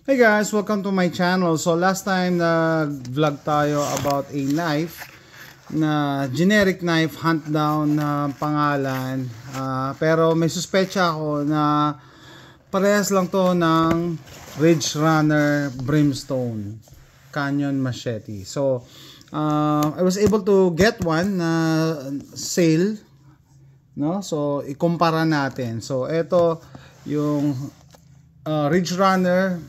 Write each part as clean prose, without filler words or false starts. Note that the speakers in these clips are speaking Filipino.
Hey guys, welcome to my channel. So last time nag-vlog tayo about a knife na generic knife, hunt down na pangalan. Pero may suspecha ako na parehas lang to ng Ridge Runner Brimstone Canyon Machete. So I was able to get one na sale, no? So ikumpara natin. So ito yung Ridge Runner,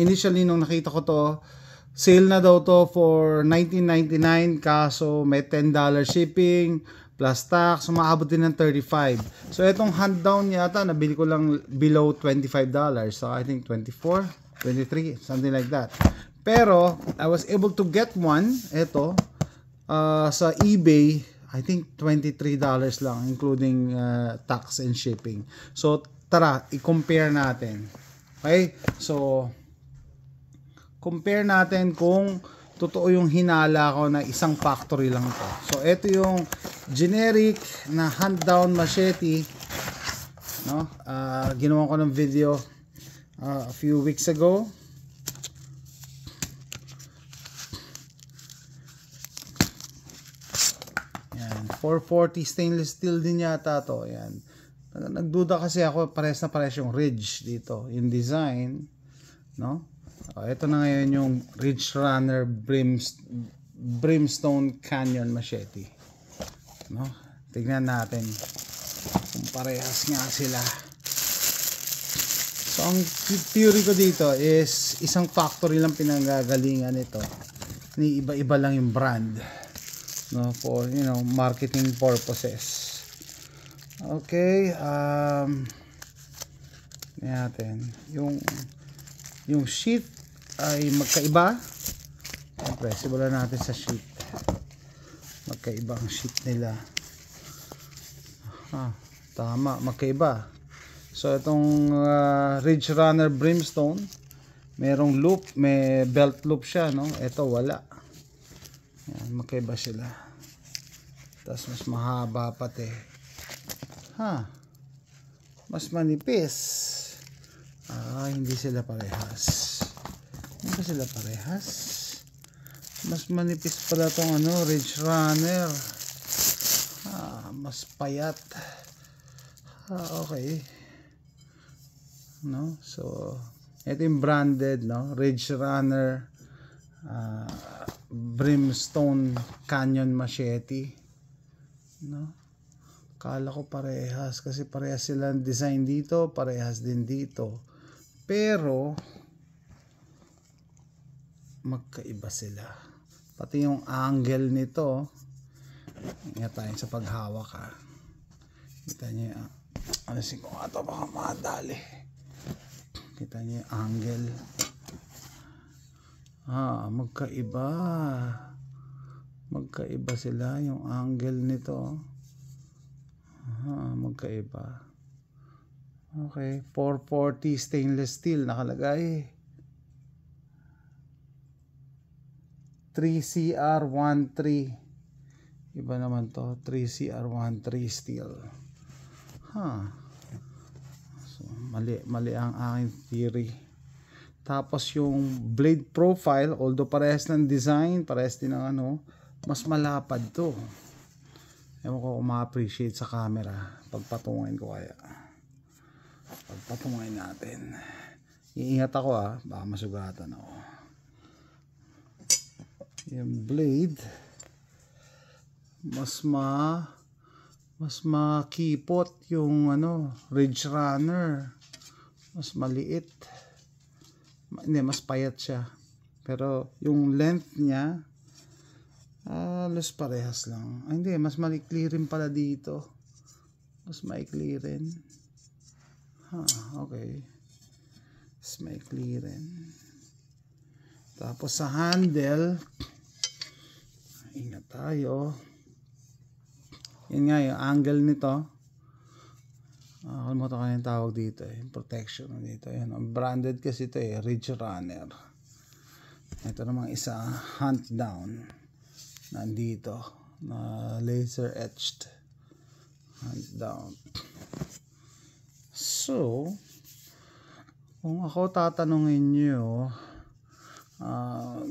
initially nung nakita ko to, sale na daw to for $19.99, kaso may $10 shipping plus tax, umaabot din ng $35. So itong hand down yata nabili ko lang below $25. So I think 24, 23, something like that. Pero I was able to get one, ito sa eBay, I think $23 lang including tax and shipping. So tara, i-compare natin. Okay, so compare natin kung totoo yung hinala ko na isang factory lang to. So ito yung generic na hand down machete, no? Ginawa ko ng video a few weeks ago. Yan, 440 stainless steel din yata to. Yan. Nagduda kasi ako, pares na pares yung Ridge dito, yung design, no? Ito na ngayon yung Ridge Runner Brimstone Canyon Machete, no? Tignan natin kung parehas nga sila. So ang theory ko dito is isang factory lang pinanggagalingan nito, ni iba-iba lang yung brand, no, for marketing purposes. Okay, natin yung sheet ay magkaiba. Siyempre, simulan natin sa sheet. Magkaiba ang sheet nila. Tama, magkaiba. So itong Ridge Runner Brimstone, merong loop, may belt loop siya, no? Ito wala. Yan, magkaiba sila. Tapos mas mahaba pati. Mas manipis. Hindi sila parehas. Hindi ba sila parehas? Mas manipis pala tong Ridge Runner. Mas payat. Okay. No? So ito yung branded, no? Ridge Runner Brimstone Canyon Machete, no? Kala ko parehas kasi parehas sila ang design dito, parehas din dito. Pero magkaiba sila. Pati yung angle nito. Ingat tayo sa paghawak ha. Kita niyo yung alisin ko nga ito, baka madali. Kita niyo yung angle. Magkaiba. Magkaiba sila yung angle nito. Magkaiba. Okay, 440 stainless steel nakalagay. 3CR13. Iba naman to, 3CR13 steel. So, mali ang aking theory. Tapos yung blade profile, although parehas ng design, parehas din ng mas malapad to. Ewan ko kung ma-appreciate sa camera. Pagpatungin ko kaya. Pagpatungin natin. Iingat ako baka masugatan ako. Yung blade mas makipot yung Ridge Runner. Mas maliit. Hindi, mas payat siya. Pero yung length niya halos parehas lang. Hindi, mas maikli rin pala dito. Mas maikli rin. Okay. Mas maikli rin. Tapos sa handle, ingat tayo. Yun nga yung angle nito. Kalimutan ko na yung tawag dito. Yung protection dito. Yan, branded kasi ito Ridge Runner. Ito namang isa, hunt down. Nandito na laser etched hand down. So Kung ako tatanungin nyo,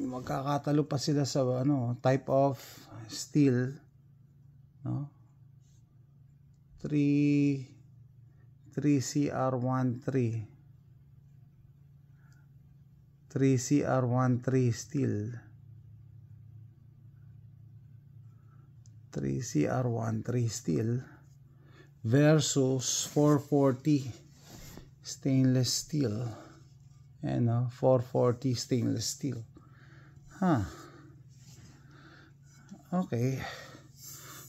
magkakatalo pa sila sa type of steel, no? 3CR13 steel, 3CR13 steel versus 440 stainless steel. Ayan, 440 stainless steel. Okay.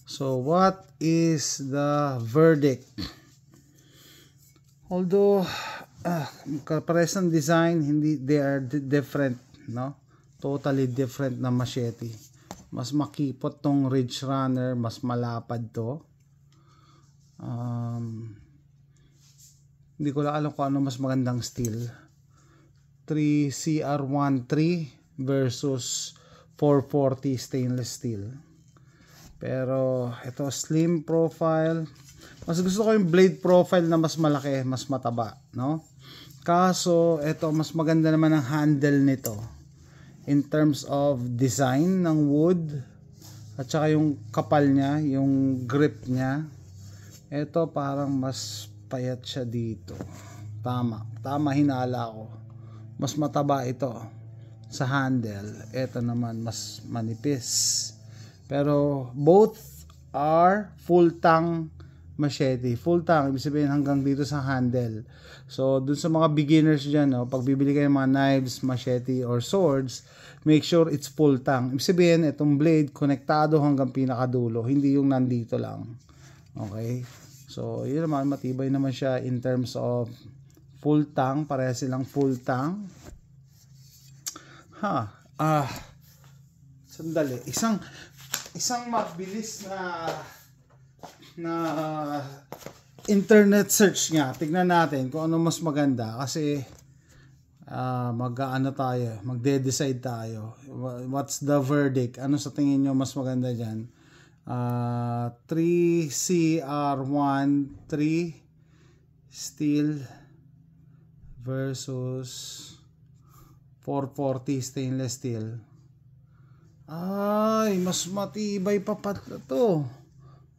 So what is the verdict? Although kapares ng design, they are different, no? Totally different na machete. Mas makipot tong Ridge Runner, mas malapad to. Hindi ko lang alam kung ano mas magandang steel. 3CR13 versus 440 stainless steel. Pero ito slim profile. Mas gusto ko yung blade profile na mas malaki, mas mataba, no? Kaso ito mas maganda naman ang handle nito in terms of design ng wood at saka yung kapal niya, yung grip niya. Ito parang mas payat siya dito. Tama hinala ko. Mas mataba ito sa handle. Ito naman mas manipis. Pero both are full tang machete. Full tang, ibig sabihin hanggang dito sa handle. So dun sa mga beginners dyan, pag bibili kayo ng mga knives, machete or swords, make sure it's full tang. Ibig sabihin itong blade konektado hanggang pinakadulo, hindi yung nandito lang. Okay, so yun naman, matibay naman siya in terms of full tang. Pareha silang full tang. Sandali, isang mabilis na internet search nga. Tignan natin kung ano mas maganda kasi magde-decide tayo. What's the verdict? Ano sa tingin nyo mas maganda dyan? 3CR13 steel versus 440 stainless steel. Ay, mas matibay pa to.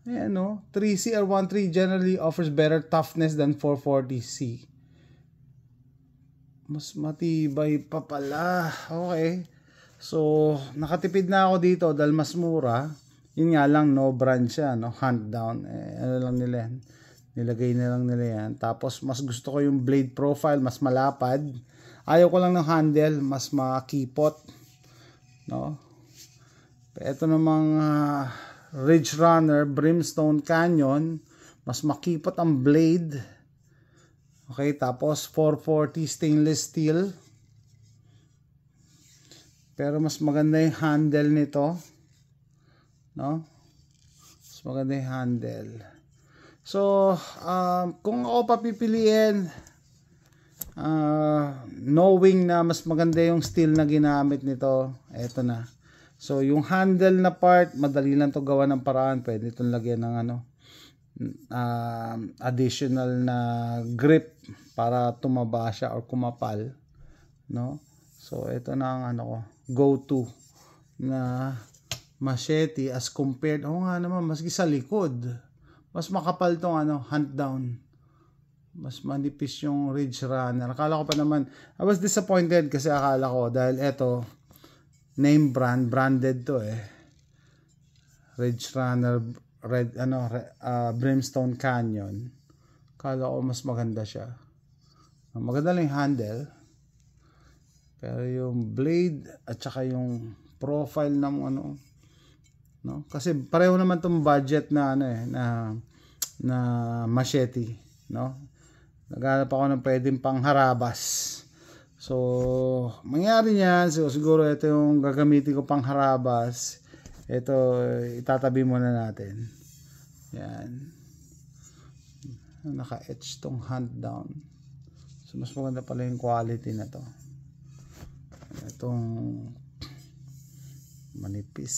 Ayan, 3CR13 generally offers better toughness than 440C. Mas matibay pa pala. Okay. So, nakatipid na ako dito dahil mas mura. Yun nga lang, no brand siya, hand down. Ano lang nila yan. Nilagay na lang nila yan. Tapos, mas gusto ko yung blade profile, mas malapad. Ayaw ko lang ng handle, mas makipot. No? Ito namang Ridge Runner, Brimstone Canyon, mas makipot ang blade. Okay, tapos 440 stainless steel. Pero mas maganda yung handle nito. No? Mas maganda yung handle. So, kung ako papipiliin, knowing na mas maganda yung steel na ginamit nito, eto na. So, yung handle na part, madali lang to gawa ng paraan. Pwede itong lagyan ng additional na grip para tumaba siya or kumapal, no? So, ito na ang go-to na machete as compared, nga naman, maski sa likod. Mas makapal tong hand down. Mas manipis yung Ridge Runner. Akala ko pa naman, I was disappointed kasi akala ko, dahil ito, name branded to Ridge Runner Brimstone Canyon. Kala ko mas maganda siya. Maganda lang yung handle. Pero yung blade at saka yung profile ng no? Kasi pareho naman tong budget na na machete, no? Naghanap ako ng pwedeng pangharabas. So, mangyari niyan, siguro ito yung gagamitin ko pang harabas. Ito, itatabi muna natin. Yan. Naka-etch tong hand down. So, mas maganda pala yung quality na to. Itong manipis.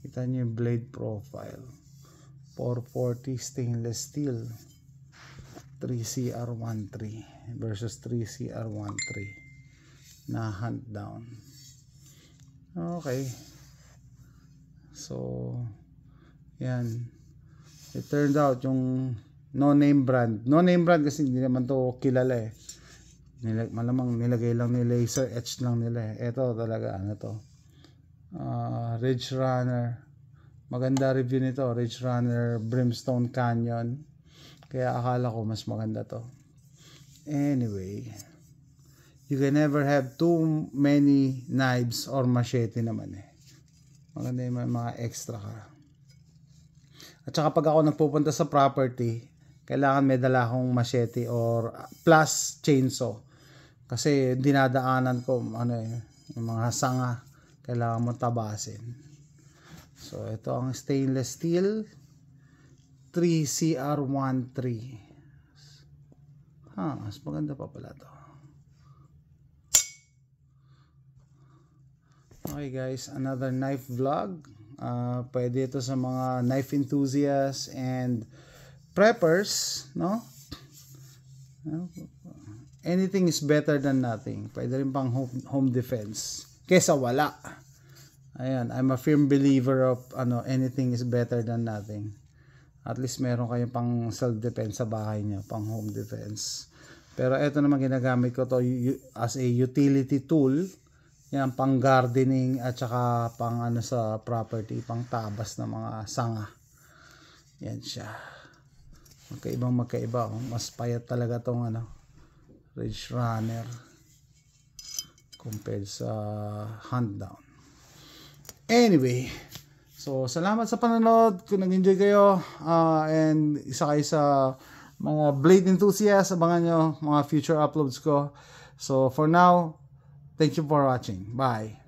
Kita niyo yung blade profile. 440 stainless steel. 3CR13 versus 3CR13 na hunt down. Okay. So, yan. It turned out yung no name brand kasi hindi naman to kilala eh. Malamang nilagay lang ni laser etch lang nila eh. Ito talaga ano to. Ridge Runner. Maganda review nito, Ridge Runner Brimstone Canyon. Kaya akala ko mas maganda to. Anyway, you can never have too many knives or machete naman eh. Maganda yung mga extra ka. At saka pag ako nagpupunta sa property, kailangan may dala akong machete or plus chainsaw. Kasi dinadaanan ko yung mga sanga, kailangan mo tabasin. So ito ang stainless steel 3CR13. Mas maganda pa pala to. Okay guys, another knife vlog. Pwede ito sa mga knife enthusiasts and preppers, no? Anything is better than nothing. Pwede rin pang home defense kesa wala. Ayan, I'm a firm believer of anything is better than nothing. At least meron kayong pang self-defense sa bahay niyo, pang home defense. Pero ito naman ginagamit ko to as a utility tool. Yan, pang gardening at saka pang sa property, pang tabas ng mga sanga. Yan siya. Magkaiba. Mas payat talaga tong Ridge Runner compared sa hunt down. Anyway, so salamat sa panonood. Kung nag-enjoy kayo and isa kayo sa mga blade enthusiasts, abangan nyo mga future uploads ko. So for now, thank you for watching. Bye.